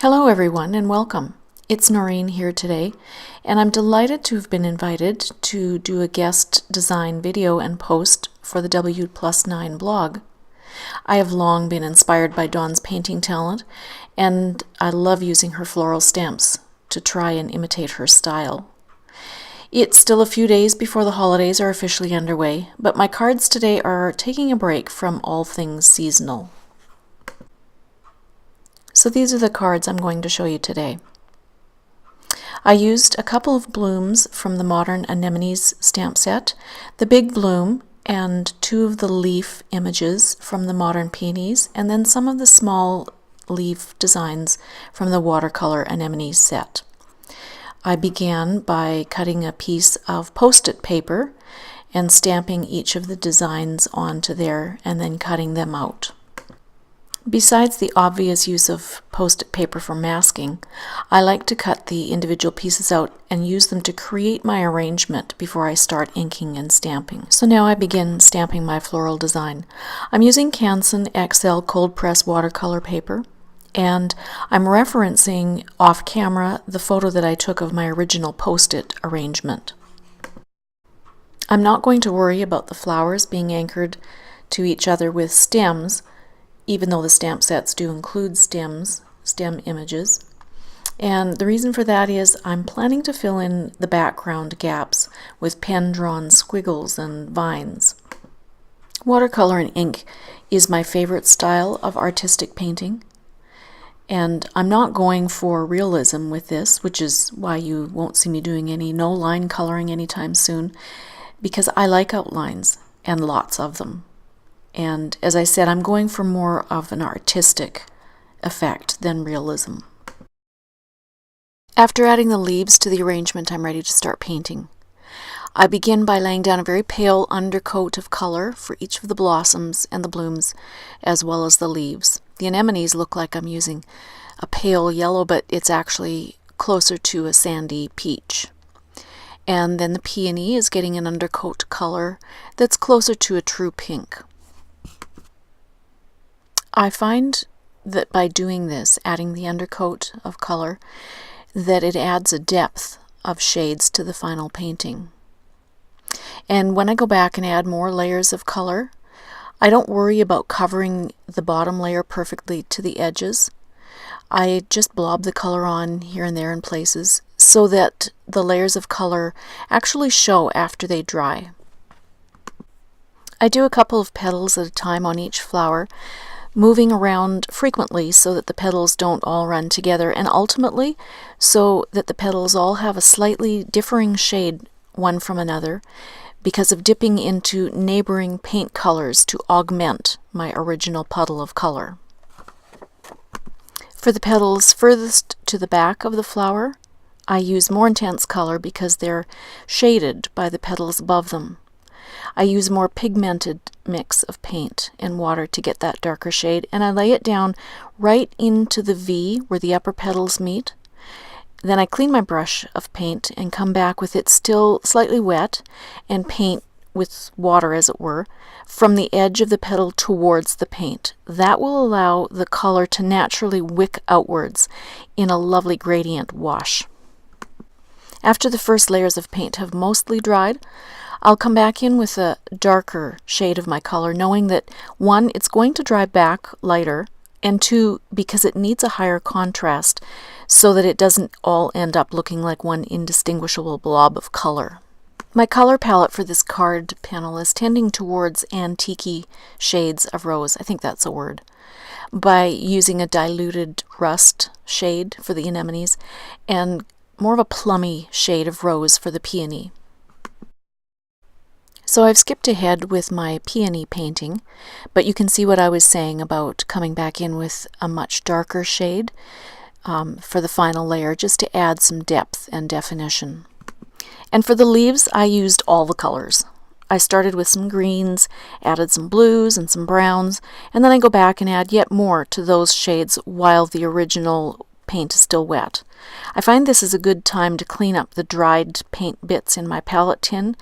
Hello everyone and welcome. It's Noreen here today, and I'm delighted to have been invited to do a guest design video and post for the Wplus9 blog. I have long been inspired by Dawn's painting talent, and I love using her floral stamps to try and imitate her style. It's still a few days before the holidays are officially underway, but my cards today are taking a break from all things seasonal. So these are the cards I'm going to show you today. I used a couple of blooms from the Modern Anemones stamp set, the big bloom and two of the leaf images from the Modern Peonies, and then some of the small leaf designs from the watercolor anemones set. I began by cutting a piece of Post-it paper and stamping each of the designs onto there and then cutting them out. Besides the obvious use of Post-it paper for masking, I like to cut the individual pieces out and use them to create my arrangement before I start inking and stamping. So now I begin stamping my floral design. I'm using Canson XL cold press watercolor paper, and I'm referencing off camera the photo that I took of my original Post-it arrangement. I'm not going to worry about the flowers being anchored to each other with stems, even though the stamp sets do include stem images. And the reason for that is I'm planning to fill in the background gaps with pen-drawn squiggles and vines. Watercolor and ink is my favorite style of artistic painting, and I'm not going for realism with this, which is why you won't see me doing any no-line coloring anytime soon, because I like outlines, and lots of them. And as I said, I'm going for more of an artistic effect than realism. After adding the leaves to the arrangement, I'm ready to start painting. I begin by laying down a very pale undercoat of color for each of the blossoms and the blooms, as well as the leaves. The anemones look like I'm using a pale yellow, but it's actually closer to a sandy peach. And then the peony is getting an undercoat color that's closer to a true pink. I find that by doing this, adding the undercoat of color, that it adds a depth of shades to the final painting. And when I go back and add more layers of color, I don't worry about covering the bottom layer perfectly to the edges. I just blob the color on here and there in places so that the layers of color actually show after they dry. I do a couple of petals at a time on each flower, moving around frequently so that the petals don't all run together, and ultimately so that the petals all have a slightly differing shade one from another because of dipping into neighboring paint colors to augment my original puddle of color. For the petals furthest to the back of the flower, I use more intense color because they're shaded by the petals above them. I use more pigmented mix of paint and water to get that darker shade, and I lay it down right into the V where the upper petals meet. Then I clean my brush of paint and come back with it still slightly wet and paint with water, as it were, from the edge of the petal towards the paint. That will allow the color to naturally wick outwards in a lovely gradient wash. After the first layers of paint have mostly dried, I'll come back in with a darker shade of my color, knowing that 1, it's going to dry back lighter, and 2, because it needs a higher contrast so that it doesn't all end up looking like one indistinguishable blob of color. My color palette for this card panel is tending towards antique shades of rose, I think that's a word, by using a diluted rust shade for the anemones and more of a plummy shade of rose for the peony. So I've skipped ahead with my peony painting, but you can see what I was saying about coming back in with a much darker shade for the final layer, just to add some depth and definition. And for the leaves, I used all the colors. I started with some greens, added some blues and some browns, and then I go back and add yet more to those shades while the original paint is still wet. I find this is a good time to clean up the dried paint bits in my palette tin,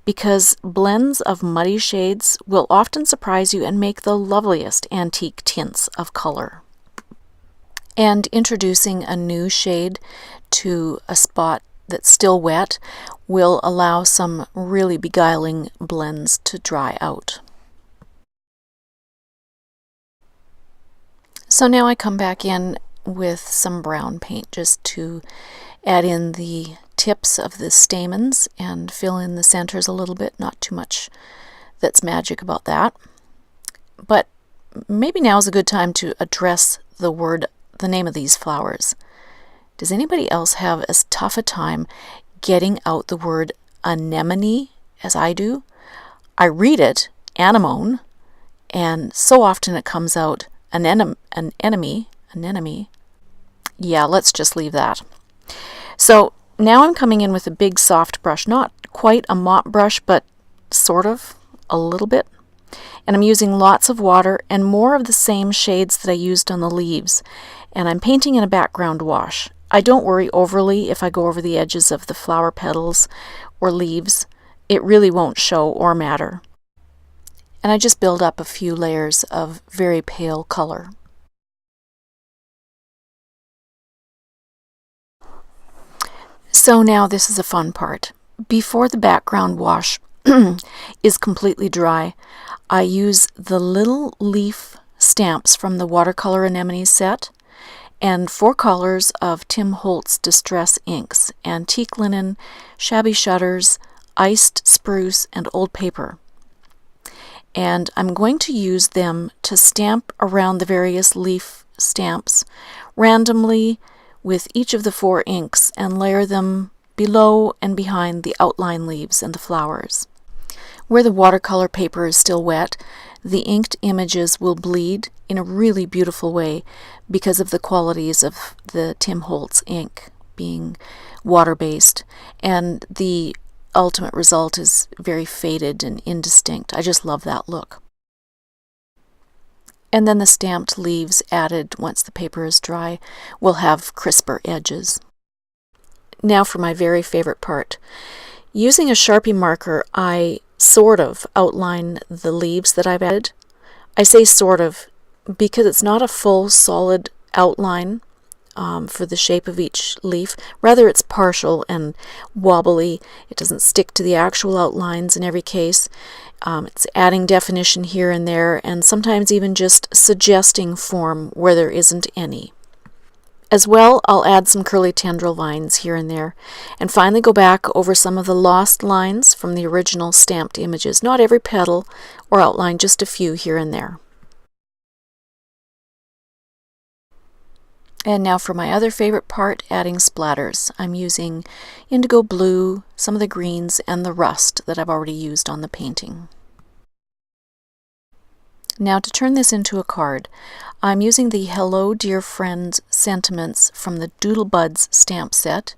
because blends of muddy shades will often surprise you and make the loveliest antique tints of color. And introducing a new shade to a spot that's still wet will allow some really beguiling blends to dry out. So now I come back in with some brown paint just to add in the tips of the stamens and fill in the centers a little bit. Not too much that's magic about that. But maybe now is a good time to address the name of these flowers. Does anybody else have as tough a time getting out the word anemone as I do? I read it, anemone, and so often it comes out anemone. Yeah, let's just leave that. So now I'm coming in with a big soft brush, not quite a mop brush, but sort of, a little bit. And I'm using lots of water and more of the same shades that I used on the leaves. And I'm painting in a background wash. I don't worry overly if I go over the edges of the flower petals or leaves. It really won't show or matter. And I just build up a few layers of very pale color. So now this is a fun part. Before the background wash is completely dry, I use the little leaf stamps from the watercolor anemones set and 4 colors of Tim Holtz Distress inks: antique linen, shabby shutters, iced spruce, and old paper. And I'm going to use them to stamp around the various leaf stamps randomly with each of the 4 inks and layer them below and behind the outline leaves and the flowers. Where the watercolor paper is still wet, the inked images will bleed in a really beautiful way because of the qualities of the Tim Holtz ink being water-based, and the ultimate result is very faded and indistinct. I just love that look. And then the stamped leaves added once the paper is dry will have crisper edges. Now for my very favorite part. Using a Sharpie marker, I sort of outline the leaves that I've added. I say sort of because it's not a full solid outline for the shape of each leaf. Rather, it's partial and wobbly. It doesn't stick to the actual outlines in every case. It's adding definition here and there, and sometimes even just suggesting form where there isn't any. As well, I'll add some curly tendril vines here and there, and finally go back over some of the lost lines from the original stamped images. Not every petal or outline, just a few here and there. And now for my other favorite part, adding splatters. I'm using indigo blue, some of the greens, and the rust that I've already used on the painting. Now to turn this into a card, I'm using the Hello Dear Friend sentiments from the Doodlebuds stamp set.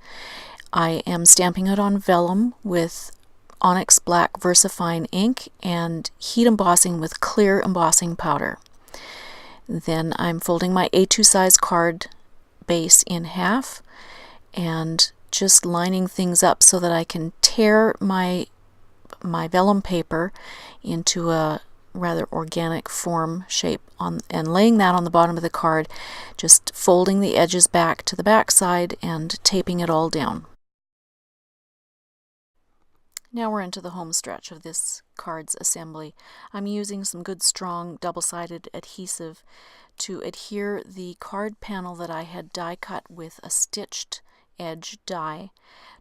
I am stamping it on vellum with onyx black VersaFine ink and heat embossing with clear embossing powder. Then I'm folding my A2 size card base in half and just lining things up so that I can tear my vellum paper into a rather organic form shape and laying that on the bottom of the card, just folding the edges back to the back side and taping it all down. Now we're into the home stretch of this card's assembly. I'm using some good strong double-sided adhesive to adhere the card panel that I had die cut with a stitched edge die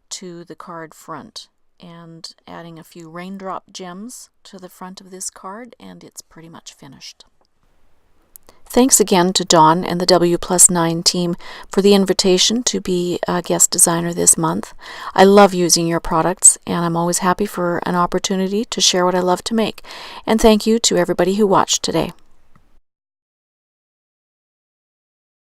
to the card front, and adding a few raindrop gems to the front of this card, and it's pretty much finished. Thanks again to Dawn and the Wplus9 team for the invitation to be a guest designer this month. I love using your products, and I'm always happy for an opportunity to share what I love to make. And thank you to everybody who watched today.